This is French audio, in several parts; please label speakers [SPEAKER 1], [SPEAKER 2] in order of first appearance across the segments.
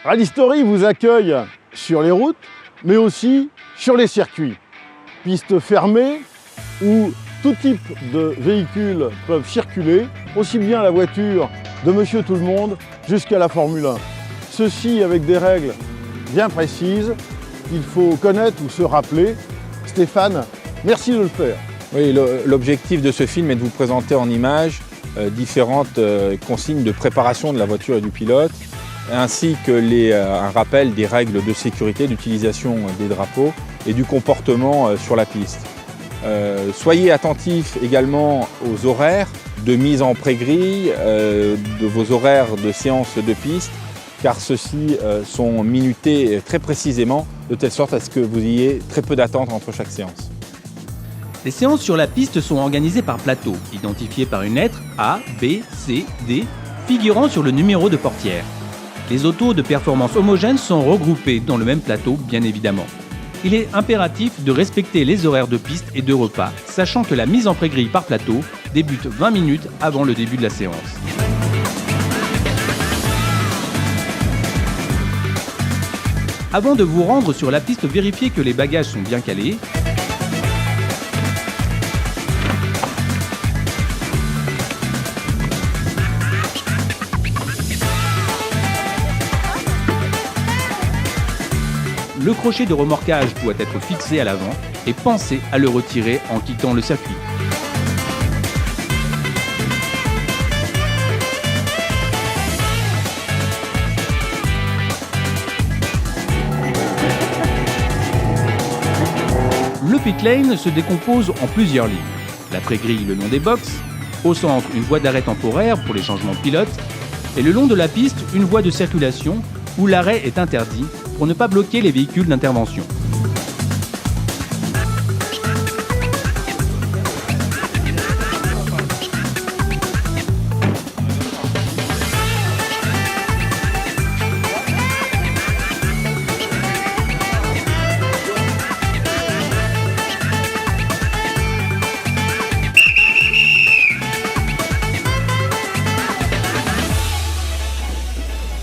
[SPEAKER 1] Rally Story vous accueille sur les routes, mais aussi sur les circuits. Pistes fermées où tout type de véhicules peuvent circuler, aussi bien la voiture de Monsieur Tout-le-Monde jusqu'à la Formule 1. Ceci avec des règles bien précises qu'il faut connaître ou se rappeler. Stéphane, merci de le faire.
[SPEAKER 2] Oui, l'objectif de ce film est de vous présenter en images différentes consignes de préparation de la voiture et du pilote, ainsi que un rappel des règles de sécurité, d'utilisation des drapeaux et du comportement sur la piste. Soyez attentifs également aux horaires de mise en pré-grille, de vos horaires de séance de piste, car ceux-ci sont minutés très précisément, de telle sorte à ce que vous ayez très peu d'attente entre chaque séance.
[SPEAKER 3] Les séances sur la piste sont organisées par plateau, identifiés par une lettre A, B, C, D, figurant sur le numéro de portière. Les autos de performance homogène sont regroupées dans le même plateau, bien évidemment. Il est impératif de respecter les horaires de piste et de repas, sachant que la mise en pré-grille par plateau débute 20 minutes avant le début de la séance. Avant de vous rendre sur la piste, vérifiez que les bagages sont bien calés. Le crochet de remorquage doit être fixé à l'avant et pensez à le retirer en quittant le circuit. Le pit lane se décompose en plusieurs lignes. La pré-grille le long des boxes, au centre une voie d'arrêt temporaire pour les changements de pilote, et le long de la piste une voie de circulation où l'arrêt est interdit pour ne pas bloquer les véhicules d'intervention.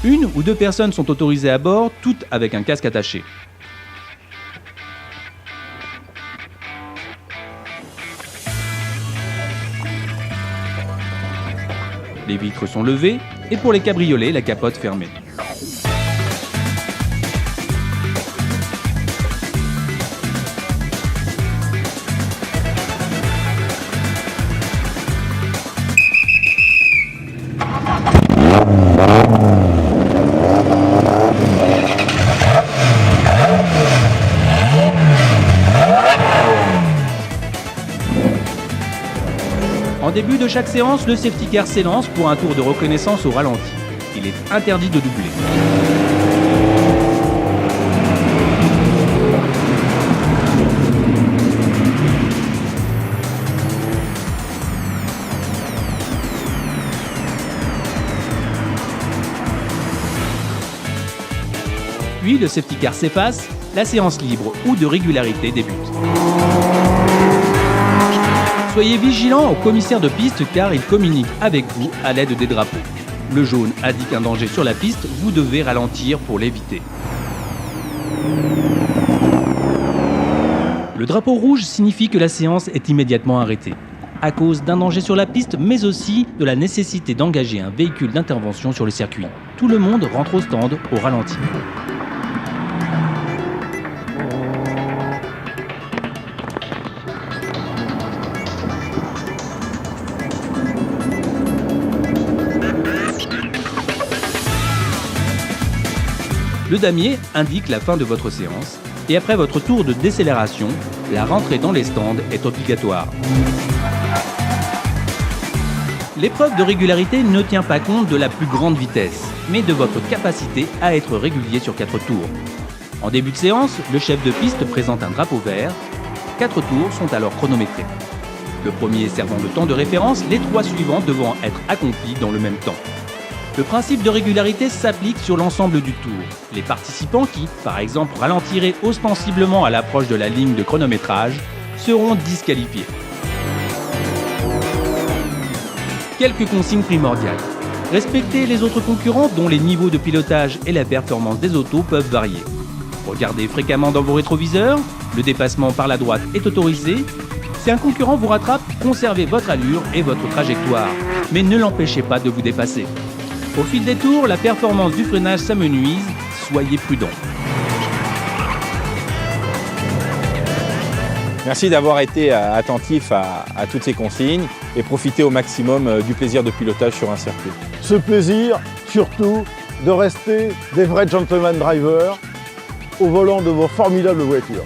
[SPEAKER 3] Une ou deux personnes sont autorisées à bord, toutes avec un casque attaché. Les vitres sont levées et pour les cabriolets, la capote fermée. En début de chaque séance, le safety car s'élance pour un tour de reconnaissance au ralenti. Il est interdit de doubler. Puis le safety car s'efface, la séance libre ou de régularité débute. Soyez vigilants au commissaire de piste car il communique avec vous à l'aide des drapeaux. Le jaune indique un danger sur la piste, vous devez ralentir pour l'éviter. Le drapeau rouge signifie que la séance est immédiatement arrêtée, à cause d'un danger sur la piste, mais aussi de la nécessité d'engager un véhicule d'intervention sur le circuit. Tout le monde rentre au stand au ralenti. Le damier indique la fin de votre séance et après votre tour de décélération, la rentrée dans les stands est obligatoire. L'épreuve de régularité ne tient pas compte de la plus grande vitesse, mais de votre capacité à être régulier sur 4 tours. En début de séance, le chef de piste présente un drapeau vert. 4 tours sont alors chronométrés. Le premier servant de temps de référence, les 3 suivants devant être accomplis dans le même temps. Le principe de régularité s'applique sur l'ensemble du tour. Les participants qui, par exemple, ralentiraient ostensiblement à l'approche de la ligne de chronométrage, seront disqualifiés. Quelques consignes primordiales. Respectez les autres concurrents dont les niveaux de pilotage et la performance des autos peuvent varier. Regardez fréquemment dans vos rétroviseurs, le dépassement par la droite est autorisé. Si un concurrent vous rattrape, conservez votre allure et votre trajectoire, mais ne l'empêchez pas de vous dépasser. Au fil des tours, la performance du freinage s'amenuise, soyez prudent.
[SPEAKER 2] Merci d'avoir été attentif à toutes ces consignes et profitez au maximum du plaisir de pilotage sur un circuit.
[SPEAKER 1] Ce plaisir, surtout, de rester des vrais gentleman drivers au volant de vos formidables voitures.